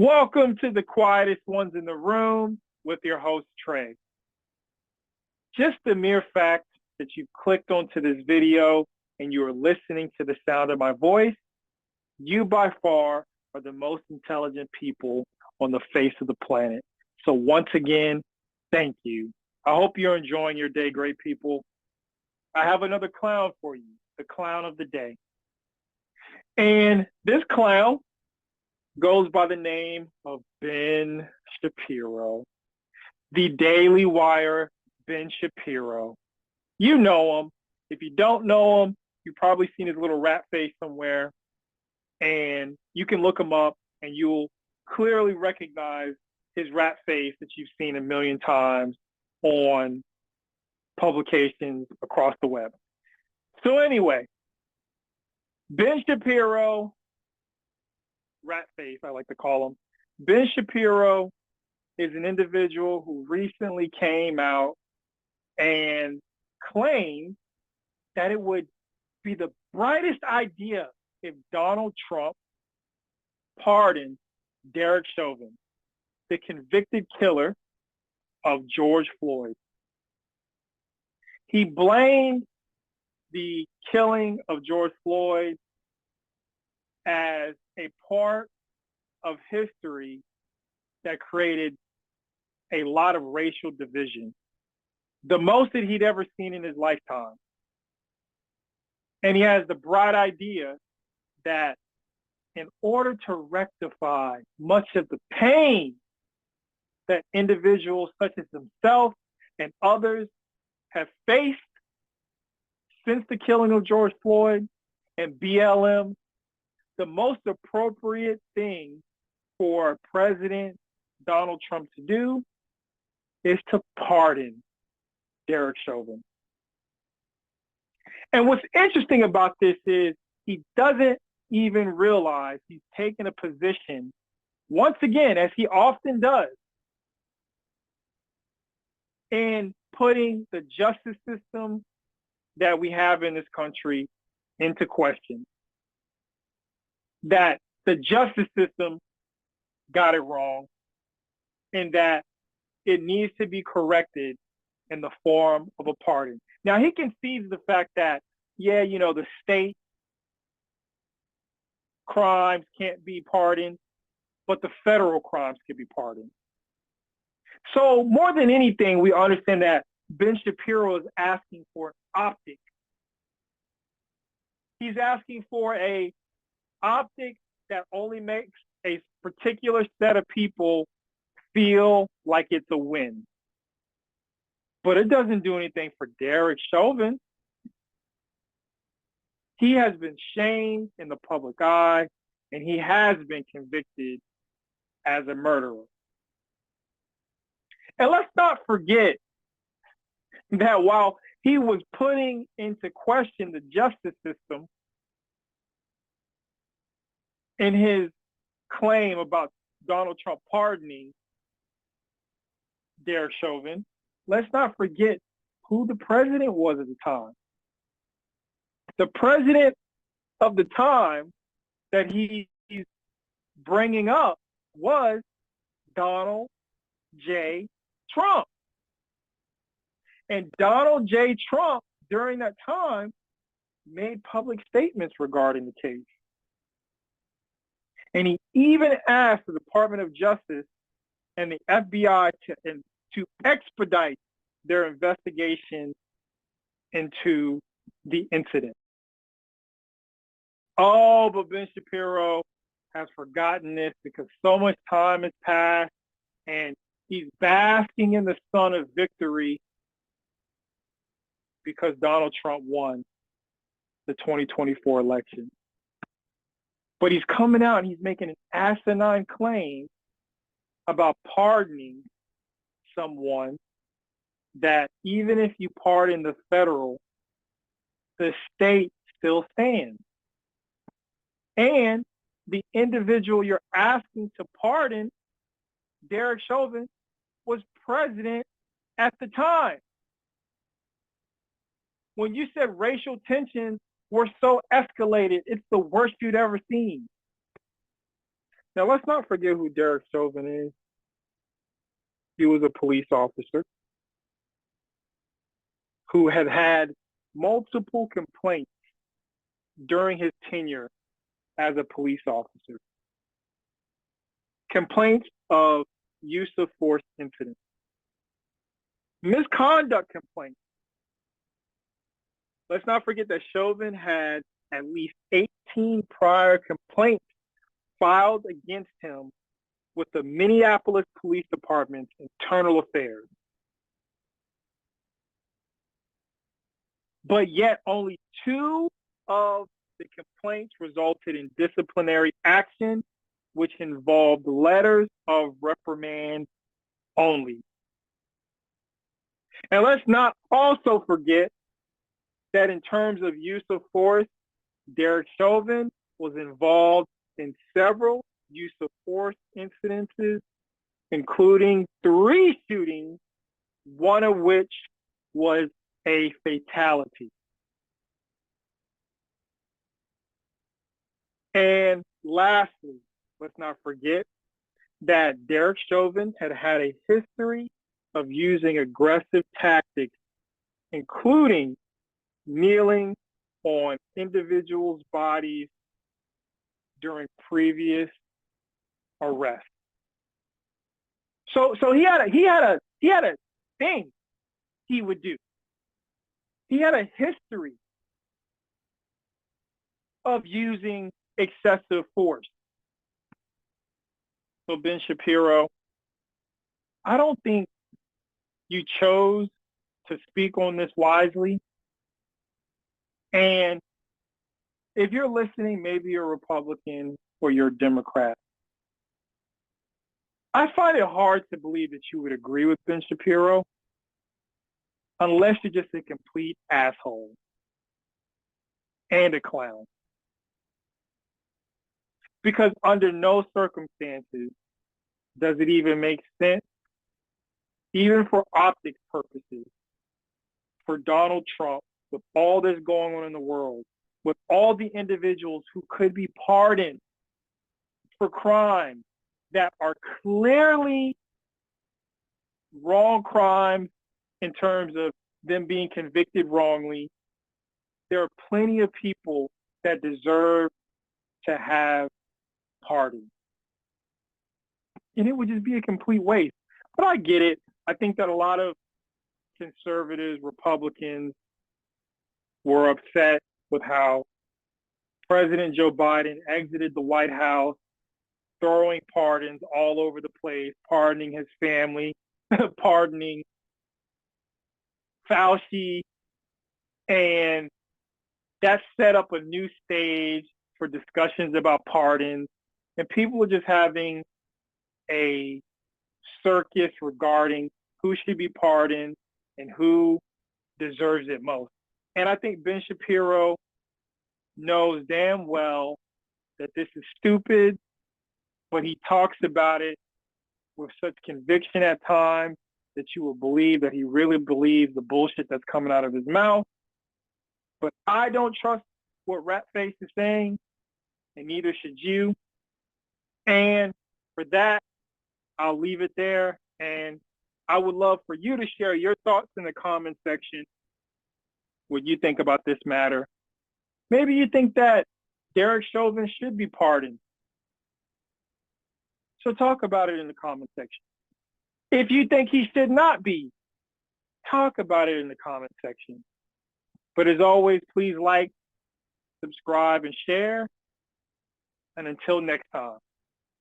Welcome to the quietest ones in the room with your host, Trey. Just the mere fact that you've clicked onto this video and you are listening to the sound of my voice, you by far are the most intelligent people on the face of the planet. So once again, thank you. I hope you're enjoying your day, great people. I have another clown for you, the clown of the day. And this clown goes by the name of Ben Shapiro, the Daily Wire Ben Shapiro. You know him. If you don't know him, you've probably seen his little rat face somewhere, and you can look him up and you'll clearly recognize his rat face that you've seen a million times on publications across the web. So anyway, Ben Shapiro, rat face, I like to call him. Ben Shapiro is an individual who recently came out and claimed that it would be the brightest idea if Donald Trump pardoned Derek Chauvin, the convicted killer of George Floyd. He blamed the killing of George Floyd as a part of history that created a lot of racial division, the most that he'd ever seen in his lifetime. And he has the bright idea that in order to rectify much of the pain that individuals such as himself and others have faced since the killing of George Floyd and BLM, the most appropriate thing for President Donald Trump to do is to pardon Derek Chauvin. And what's interesting about this is he doesn't even realize he's taken a position, once again, as he often does, in putting the justice system that we have in this country into question. That the justice system got it wrong and that it needs to be corrected in the form of a pardon. Now, he concedes the fact that, yeah, you know, the state crimes can't be pardoned, but the federal crimes can be pardoned. So more than anything, we understand that Ben Shapiro is asking for an optic. He's asking for a optic that only makes a particular set of people feel like it's a win. But it doesn't do anything for Derek Chauvin. He has been shamed in the public eye, and he has been convicted as a murderer. And let's not forget that while he was putting into question the justice system in his claim about Donald Trump pardoning Derek Chauvin, let's not forget who the president was at the time. The president of the time that he's bringing up was Donald J. Trump. And Donald J. Trump, during that time, made public statements regarding the case. And he even asked the Department of Justice and the FBI to expedite their investigation into the incident. Oh, but Ben Shapiro has forgotten this because so much time has passed and he's basking in the sun of victory because Donald Trump won the 2024 election. But he's coming out and he's making an asinine claim about pardoning someone that even if you pardon the federal, the state still stands. And the individual you're asking to pardon, Derek Chauvin, was president at the time. When you said racial tensions were so escalated, it's the worst you'd ever seen. Now, let's not forget who Derek Chauvin is. He was a police officer who had multiple complaints during his tenure as a police officer. Complaints of use of force incidents, misconduct complaints. Let's not forget that Chauvin had at least 18 prior complaints filed against him with the Minneapolis Police Department's internal affairs. But yet only 2 of the complaints resulted in disciplinary action, which involved letters of reprimand only. And let's not also forget that in terms of use of force, Derek Chauvin was involved in several use of force incidences, including 3 shootings, one of which was a fatality. And lastly, let's not forget that Derek Chauvin had a history of using aggressive tactics, including kneeling on individuals' bodies during previous arrests. So he had a thing he would do. He had a history of using excessive force. So Ben Shapiro, I don't think you chose to speak on this wisely. And if you're listening, maybe you're a Republican or you're a Democrat. I find it hard to believe that you would agree with Ben Shapiro unless you're just a complete asshole and a clown. Because under no circumstances does it even make sense, even for optics purposes, for Donald Trump, with all this going on in the world, with all the individuals who could be pardoned for crimes that are clearly wrong crimes in terms of them being convicted wrongly, there are plenty of people that deserve to have pardons. And it would just be a complete waste. But I get it. I think that a lot of conservatives, Republicans, were upset with how President Joe Biden exited the White House, throwing pardons all over the place, pardoning his family, pardoning Fauci, and that set up a new stage for discussions about pardons. And people were just having a circus regarding who should be pardoned and who deserves it most. And I think Ben Shapiro knows damn well that this is stupid, but he talks about it with such conviction at times that you will believe that he really believes the bullshit that's coming out of his mouth. But I don't trust what Ratface is saying, and neither should you. And for that, I'll leave it there. And I would love for you to share your thoughts in the comment section, what you think about this matter. Maybe you think that Derek Chauvin should be pardoned. So talk about it in the comment section. If you think he should not be, talk about it in the comment section. But as always, please like, subscribe, and share. And until next time.